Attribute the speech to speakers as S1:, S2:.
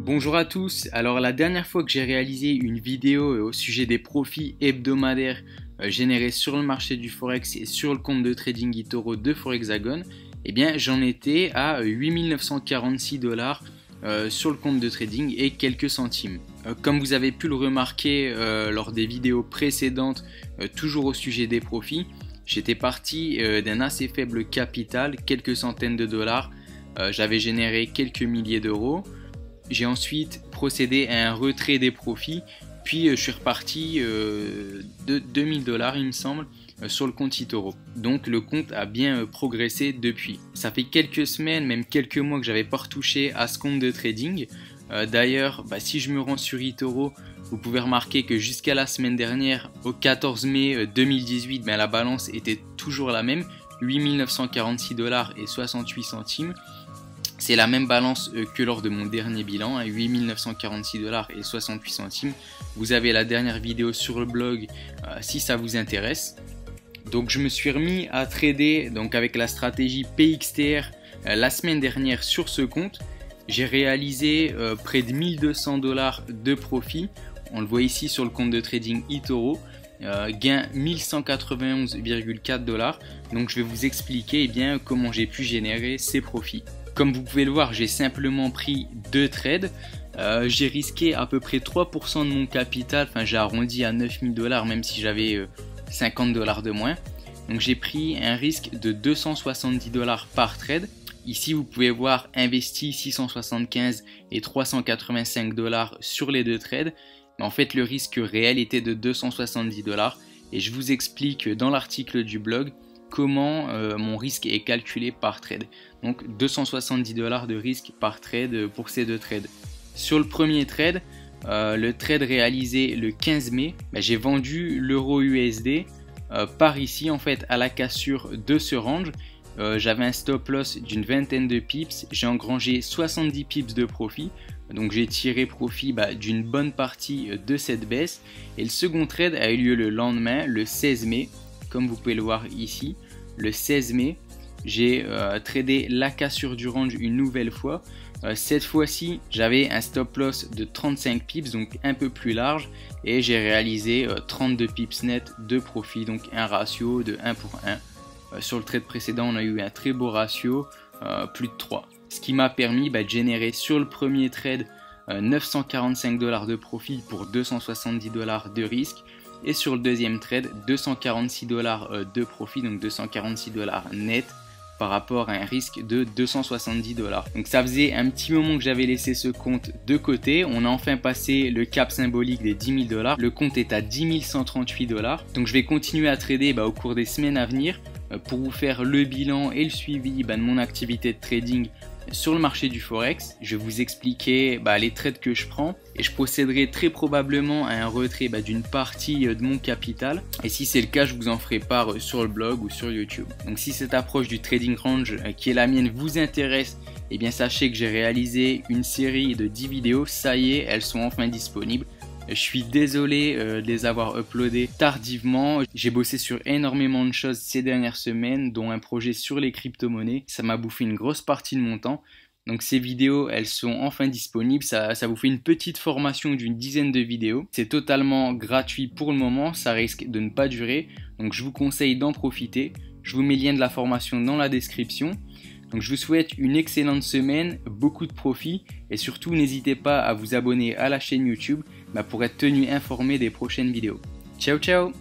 S1: Bonjour à tous, alors la dernière fois que j'ai réalisé une vidéo au sujet des profits hebdomadaires générés sur le marché du Forex et sur le compte de trading eToro de Forexagon, eh bien j'en étais à 8946 $ sur le compte de trading et quelques centimes. Comme vous avez pu le remarquer lors des vidéos précédentes, toujours au sujet des profits, j'étais parti d'un assez faible capital, quelques centaines de dollars, j'avais généré quelques milliers d'euros. J'ai ensuite procédé à un retrait des profits, puis je suis reparti de 2000 $ il me semble sur le compte eToro. Donc le compte a bien progressé depuis. Ça fait quelques semaines, même quelques mois que j'avais pas retouché à ce compte de trading. D'ailleurs, si je me rends sur eToro, vous pouvez remarquer que jusqu'à la semaine dernière, au 14 mai 2018, la balance était toujours la même, 8946 $ et 68 centimes. C'est la même balance que lors de mon dernier bilan, 8946 $ et 68 centimes. Vous avez la dernière vidéo sur le blog si ça vous intéresse. Donc je me suis remis à trader avec la stratégie PXTR la semaine dernière sur ce compte. J'ai réalisé près de 1200 $ de profit. On le voit ici sur le compte de trading eToro. Gain 1191,4 $. Donc je vais vous expliquer comment j'ai pu générer ces profits. Comme vous pouvez le voir, j'ai simplement pris 2 trades. J'ai risqué à peu près 3% de mon capital, j'ai arrondi à 9000 $, même si j'avais 50 $ de moins. Donc j'ai pris un risque de 270 $ par trade. Ici vous pouvez voir investi 675 et 385 $ sur les 2 trades. Mais en fait le risque réel était de 270 $. Et je vous explique dans l'article du blog comment mon risque est calculé par trade. Donc 270 $ de risque par trade pour ces 2 trades. Sur le premier trade, le trade réalisé le 15 mai, j'ai vendu l'euro USD par ici en fait à la cassure de ce range. J'avais un stop loss d'une vingtaine de pips, j'ai engrangé 70 pips de profit. Donc j'ai tiré profit d'une bonne partie de cette baisse. Et le second trade a eu lieu le lendemain, le 16 mai. Comme vous pouvez le voir ici, le 16 mai, j'ai tradé la cassure du range une nouvelle fois. Cette fois-ci, j'avais un stop loss de 35 pips, donc un peu plus large, et j'ai réalisé 32 pips net de profit, donc un ratio de 1 pour 1. Sur le trade précédent, on a eu un très beau ratio, plus de 3. Ce qui m'a permis de générer sur le premier trade 945 $ de profit pour 270 $ de risque. Et sur le deuxième trade, 246 $ de profit, donc 246 $ net par rapport à un risque de 270 $. Donc ça faisait un petit moment que j'avais laissé ce compte de côté. On a enfin passé le cap symbolique des 10 000 $. Le compte est à 10 138 $. Donc je vais continuer à trader au cours des semaines à venir pour vous faire le bilan et le suivi de mon activité de trading sur le marché du Forex. Je vais vous expliquer les trades que je prends et je procéderai très probablement à un retrait d'une partie de mon capital. Et si c'est le cas, je vous en ferai part sur le blog ou sur YouTube. Donc si cette approche du trading range qui est la mienne vous intéresse, sachez que j'ai réalisé une série de 10 vidéos. Ça y est, elles sont enfin disponibles. Je suis désolé de les avoir uploadées tardivement. J'ai bossé sur énormément de choses ces dernières semaines, dont un projet sur les crypto-monnaies. Ça m'a bouffé une grosse partie de mon temps. Donc ces vidéos, elles sont enfin disponibles. Ça vous fait une petite formation d'une dizaine de vidéos. C'est totalement gratuit pour le moment. Ça risque de ne pas durer. Donc je vous conseille d'en profiter. Je vous mets le lien de la formation dans la description. Donc je vous souhaite une excellente semaine, beaucoup de profit et surtout n'hésitez pas à vous abonner à la chaîne YouTube pour être tenu informé des prochaines vidéos. Ciao ciao!